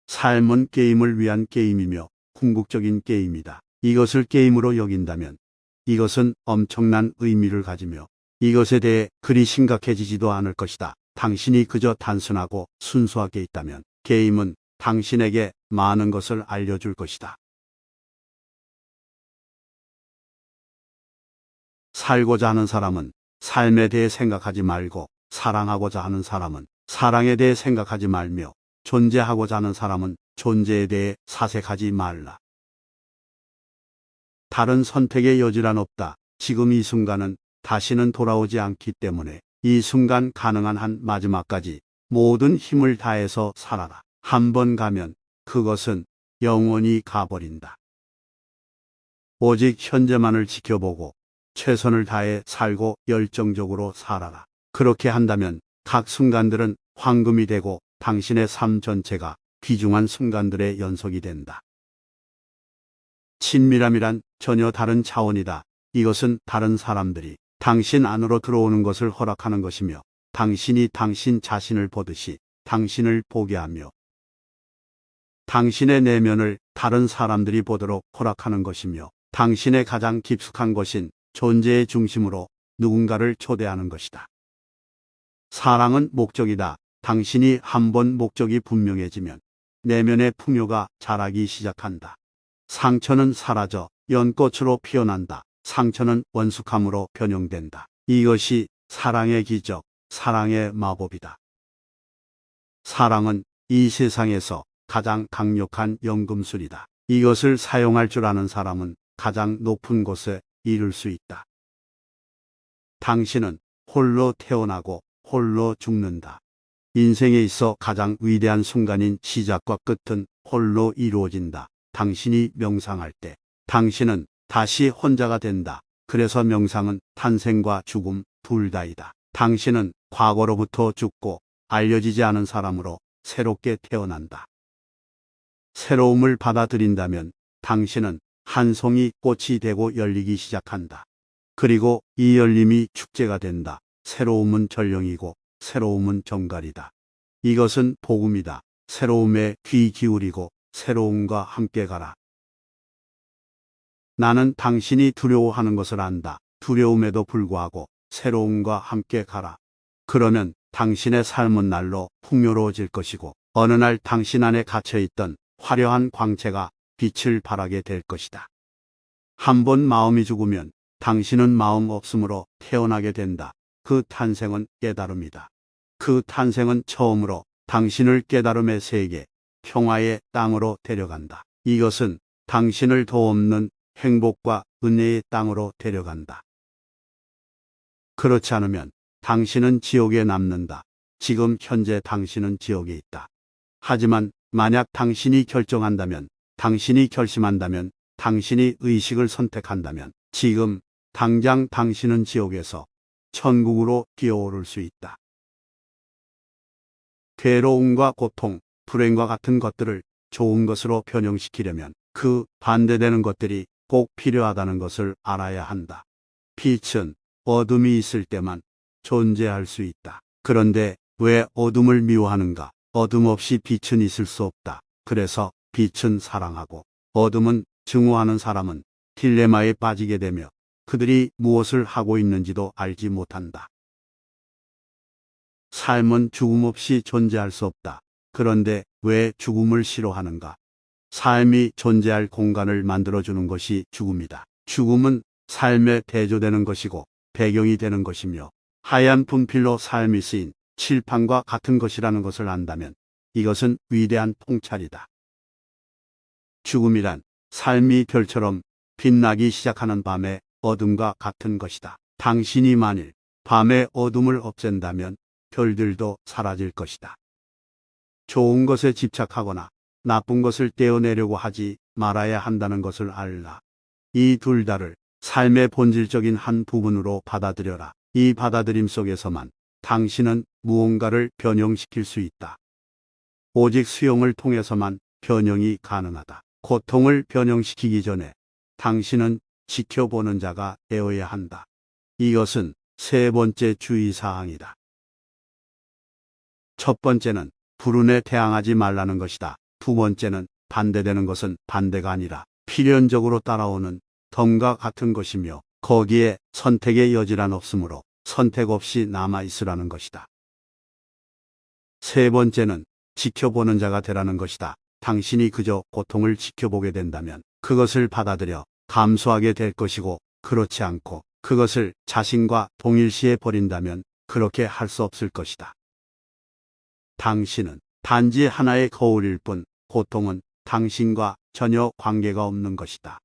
삶은 게임을 위한 게임이며 궁극적인 게임이다. 이것을 게임으로 여긴다면 이것은 엄청난 의미를 가지며 이것에 대해 그리 심각해지지도 않을 것이다. 당신이 그저 단순하고 순수하게 있다면 게임은 당신에게 많은 것을 알려줄 것이다. 살고자 하는 사람은 삶에 대해 생각하지 말고 사랑하고자 하는 사람은 사랑에 대해 생각하지 말며 존재하고자 하는 사람은 존재에 대해 사색하지 말라. 다른 선택의 여지란 없다. 지금 이 순간은 다시는 돌아오지 않기 때문에 이 순간 가능한 한 마지막까지 모든 힘을 다해서 살아라. 한 번 가면 그것은 영원히 가버린다. 오직 현재만을 지켜보고 최선을 다해 살고 열정적으로 살아라. 그렇게 한다면 각 순간들은 황금이 되고 당신의 삶 전체가 귀중한 순간들의 연속이 된다. 친밀함이란 전혀 다른 차원이다. 이것은 다른 사람들이 당신 안으로 들어오는 것을 허락하는 것이며 당신이 당신 자신을 보듯이 당신을 보게 하며 당신의 내면을 다른 사람들이 보도록 허락하는 것이며 당신의 가장 깊숙한 것인 존재의 중심으로 누군가를 초대하는 것이다. 사랑은 목적이다. 당신이 한번 목적이 분명해지면 내면의 풍요가 자라기 시작한다. 상처는 사라져 연꽃으로 피어난다. 상처는 원숙함으로 변형된다. 이것이 사랑의 기적, 사랑의 마법이다. 사랑은 이 세상에서 가장 강력한 연금술이다. 이것을 사용할 줄 아는 사람은 가장 높은 곳에 이룰 수 있다. 당신은 홀로 태어나고 홀로 죽는다. 인생에 있어 가장 위대한 순간인 시작과 끝은 홀로 이루어진다. 당신이 명상할 때 당신은 다시 혼자가 된다. 그래서 명상은 탄생과 죽음 둘 다이다. 당신은 과거로부터 죽고 알려지지 않은 사람으로 새롭게 태어난다. 새로움을 받아들인다면 당신은 한 송이 꽃이 되고 열리기 시작한다. 그리고 이 열림이 축제가 된다. 새로움은 전령이고 새로움은 정갈이다. 이것은 복음이다. 새로움에 귀 기울이고 새로움과 함께 가라. 나는 당신이 두려워하는 것을 안다. 두려움에도 불구하고 새로움과 함께 가라. 그러면 당신의 삶은 날로 풍요로워질 것이고 어느 날 당신 안에 갇혀있던 화려한 광채가 빛을 발하게 될 것이다. 한 번 마음이 죽으면 당신은 마음 없음으로 태어나게 된다. 그 탄생은 깨달음이다. 그 탄생은 처음으로 당신을 깨달음의 세계, 평화의 땅으로 데려간다. 이것은 당신을 도없는 행복과 은혜의 땅으로 데려간다. 그렇지 않으면 당신은 지옥에 남는다. 지금 현재 당신은 지옥에 있다. 하지만 만약 당신이 결정한다면, 당신이 결심한다면, 당신이 의식을 선택한다면 지금 당장 당신은 지옥에서 천국으로 뛰어오를 수 있다. 괴로움과 고통, 불행과 같은 것들을 좋은 것으로 변형시키려면 그 반대되는 것들이 꼭 필요하다는 것을 알아야 한다. 빛은 어둠이 있을 때만 존재할 수 있다. 그런데 왜 어둠을 미워하는가? 어둠 없이 빛은 있을 수 없다. 그래서 빛은 사랑하고 어둠은 증오하는 사람은 딜레마에 빠지게 되며 그들이 무엇을 하고 있는지도 알지 못한다. 삶은 죽음 없이 존재할 수 없다. 그런데 왜 죽음을 싫어하는가? 삶이 존재할 공간을 만들어주는 것이 죽음이다. 죽음은 삶에 대조되는 것이고 배경이 되는 것이며 하얀 분필로 삶이 쓰인 칠판과 같은 것이라는 것을 안다면 이것은 위대한 통찰이다. 죽음이란 삶이 별처럼 빛나기 시작하는 밤의 어둠과 같은 것이다. 당신이 만일 밤의 어둠을 없앤다면 별들도 사라질 것이다. 좋은 것에 집착하거나 나쁜 것을 떼어내려고 하지 말아야 한다는 것을 알라. 이 둘 다를 삶의 본질적인 한 부분으로 받아들여라. 이 받아들임 속에서만 당신은 무언가를 변형시킬 수 있다. 오직 수용을 통해서만 변형이 가능하다. 고통을 변형시키기 전에 당신은 지켜보는 자가 되어야 한다. 이것은 세 번째 주의사항이다. 첫 번째는 불운에 태양하지 말라는 것이다. 두 번째는 반대되는 것은 반대가 아니라 필연적으로 따라오는 덤과 같은 것이며 거기에 선택의 여지란 없으므로 선택 없이 남아 있으라는 것이다. 세 번째는 지켜보는 자가 되라는 것이다. 당신이 그저 고통을 지켜보게 된다면 그것을 받아들여 감수하게 될 것이고 그렇지 않고 그것을 자신과 동일시해 버린다면 그렇게 할 수 없을 것이다. 당신은 단지 하나의 거울일 뿐 고통은 당신과 전혀 관계가 없는 것이다.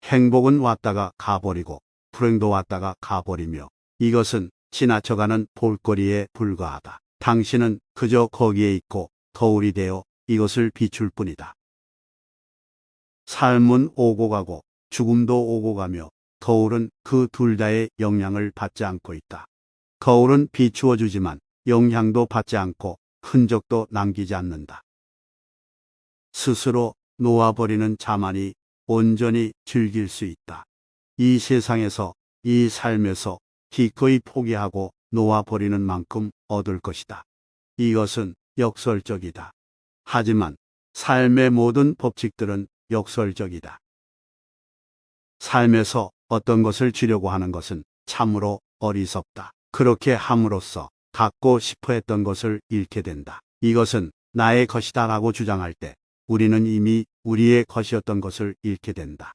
행복은 왔다가 가버리고 불행도 왔다가 가버리며 이것은 지나쳐가는 볼거리에 불과하다. 당신은 그저 거기에 있고 거울이 되어 이것을 비출 뿐이다. 삶은 오고 가고 죽음도 오고 가며 거울은 그 둘 다의 영향을 받지 않고 있다. 거울은 비추어 주지만 영향도 받지 않고 흔적도 남기지 않는다. 스스로 놓아버리는 자만이 온전히 즐길 수 있다. 이 세상에서, 이 삶에서 기꺼이 포기하고 놓아버리는 만큼 얻을 것이다. 이것은 역설적이다. 하지만 삶의 모든 법칙들은 역설적이다. 삶에서 어떤 것을 주려고 하는 것은 참으로 어리석다. 그렇게 함으로써 갖고 싶어 했던 것을 잃게 된다. 이것은 나의 것이다 라고 주장할 때 우리는 이미 우리의 것이었던 것을 잃게 된다.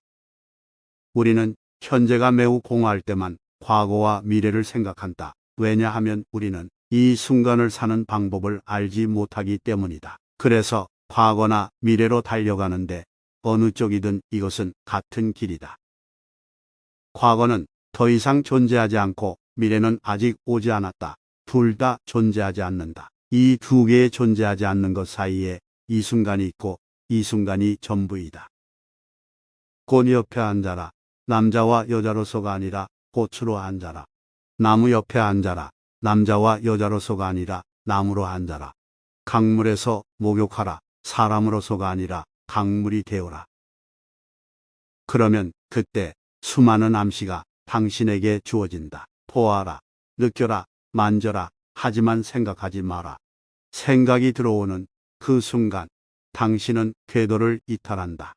우리는 현재가 매우 공허할 때만 과거와 미래를 생각한다. 왜냐하면 우리는 이 순간을 사는 방법을 알지 못하기 때문이다. 그래서 과거나 미래로 달려가는데 어느 쪽이든 이것은 같은 길이다. 과거는 더 이상 존재하지 않고 미래는 아직 오지 않았다. 둘 다 존재하지 않는다. 이 두 개의 존재하지 않는 것 사이에 이 순간이 있고 이 순간이 전부이다. 꽃 옆에 앉아라. 남자와 여자로서가 아니라 꽃으로 앉아라. 나무 옆에 앉아라. 남자와 여자로서가 아니라 나무로 앉아라. 강물에서 목욕하라. 사람으로서가 아니라 강물이 되어라. 그러면 그때 수많은 암시가 당신에게 주어진다. 보아라, 느껴라, 만져라. 하지만 생각하지 마라. 생각이 들어오는 그 순간 당신은 궤도를 이탈한다.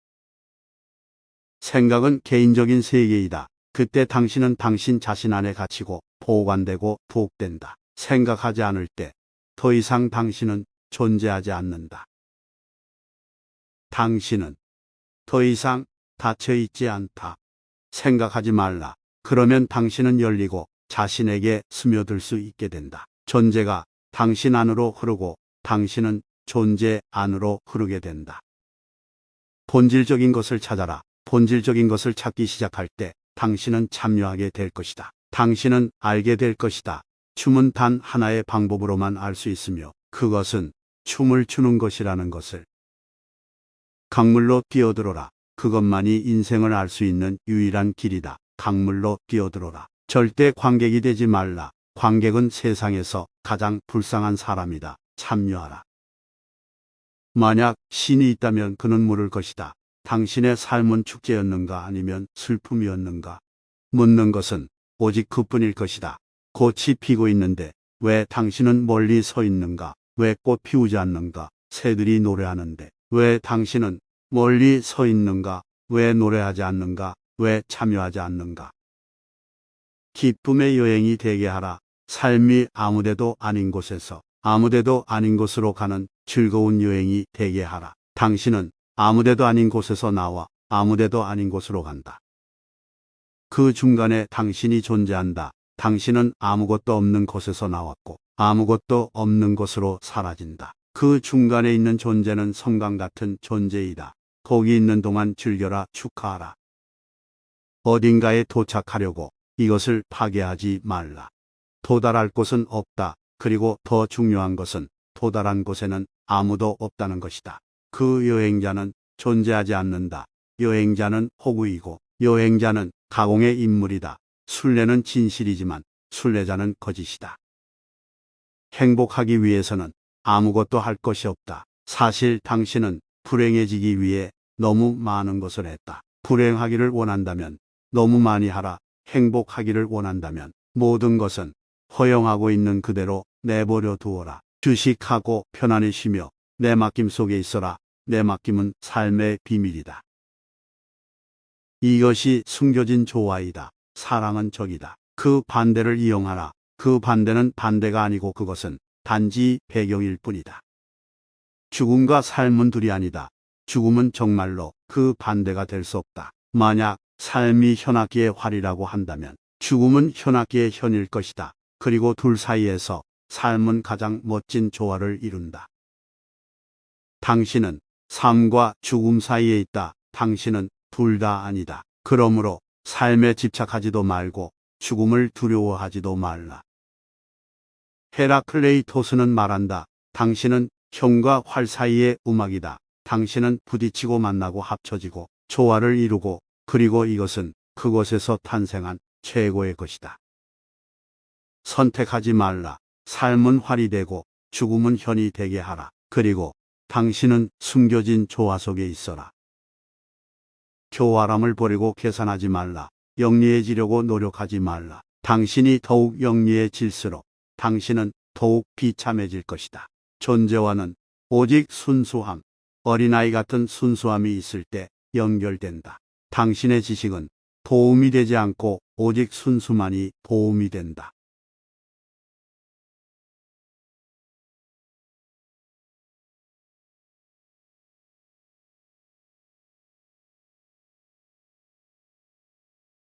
생각은 개인적인 세계이다. 그때 당신은 당신 자신 안에 갇히고 보관되고 부혹된다. 생각하지 않을 때 더 이상 당신은 존재하지 않는다. 당신은 더 이상 닫혀 있지 않다. 생각하지 말라. 그러면 당신은 열리고 자신에게 스며들 수 있게 된다. 존재가 당신 안으로 흐르고 당신은 존재 안으로 흐르게 된다. 본질적인 것을 찾아라. 본질적인 것을 찾기 시작할 때 당신은 참여하게 될 것이다. 당신은 알게 될 것이다. 춤은 단 하나의 방법으로만 알 수 있으며 그것은 춤을 추는 것이라는 것을. 강물로 뛰어들어라. 그것만이 인생을 알 수 있는 유일한 길이다. 강물로 뛰어들어라. 절대 관객이 되지 말라. 관객은 세상에서 가장 불쌍한 사람이다. 참여하라. 만약 신이 있다면 그는 물을 것이다. 당신의 삶은 축제였는가 아니면 슬픔이었는가? 묻는 것은 오직 그뿐일 것이다. 꽃이 피고 있는데 왜 당신은 멀리 서 있는가? 왜 꽃 피우지 않는가? 새들이 노래하는데 왜 당신은 멀리 서 있는가? 왜 노래하지 않는가? 왜 참여하지 않는가? 기쁨의 여행이 되게 하라. 삶이 아무데도 아닌 곳에서 아무데도 아닌 곳으로 가는 즐거운 여행이 되게 하라. 당신은 아무데도 아닌 곳에서 나와 아무데도 아닌 곳으로 간다. 그 중간에 당신이 존재한다. 당신은 아무것도 없는 곳에서 나왔고 아무것도 없는 곳으로 사라진다. 그 중간에 있는 존재는 성강 같은 존재이다. 거기 있는 동안 즐겨라. 축하하라. 어딘가에 도착하려고 이것을 파괴하지 말라. 도달할 곳은 없다. 그리고 더 중요한 것은 도달한 곳에는 아무도 없다는 것이다. 그 여행자는 존재하지 않는다. 여행자는 호구이고 여행자는 가공의 인물이다. 순례는 진실이지만 순례자는 거짓이다. 행복하기 위해서는 아무것도 할 것이 없다. 사실 당신은 불행해지기 위해 너무 많은 것을 했다. 불행하기를 원한다면 너무 많이 하라. 행복하기를 원한다면 모든 것은 허용하고 있는 그대로 내버려 두어라. 주식하고 편안히 쉬며 내 맡김 속에 있어라. 내맡김은 삶의 비밀이다. 이것이 숨겨진 조화이다. 사랑은 적이다. 그 반대를 이용하라. 그 반대는 반대가 아니고 그것은 단지 배경일 뿐이다. 죽음과 삶은 둘이 아니다. 죽음은 정말로 그 반대가 될 수 없다. 만약 삶이 현악기의 활이라고 한다면 죽음은 현악기의 현일 것이다. 그리고 둘 사이에서 삶은 가장 멋진 조화를 이룬다. 당신은 삶과 죽음 사이에 있다. 당신은 둘 다 아니다. 그러므로 삶에 집착하지도 말고 죽음을 두려워하지도 말라. 헤라클레이토스는 말한다. 당신은 형과 활 사이의 음악이다. 당신은 부딪히고 만나고 합쳐지고 조화를 이루고 그리고 이것은 그곳에서 탄생한 최고의 것이다. 선택하지 말라. 삶은 활이 되고 죽음은 현이 되게 하라. 그리고 당신은 숨겨진 조화 속에 있어라. 교활함을 버리고 계산하지 말라. 영리해지려고 노력하지 말라. 당신이 더욱 영리해질수록 당신은 더욱 비참해질 것이다. 존재와는 오직 순수함, 어린아이 같은 순수함이 있을 때 연결된다. 당신의 지식은 도움이 되지 않고 오직 순수만이 도움이 된다.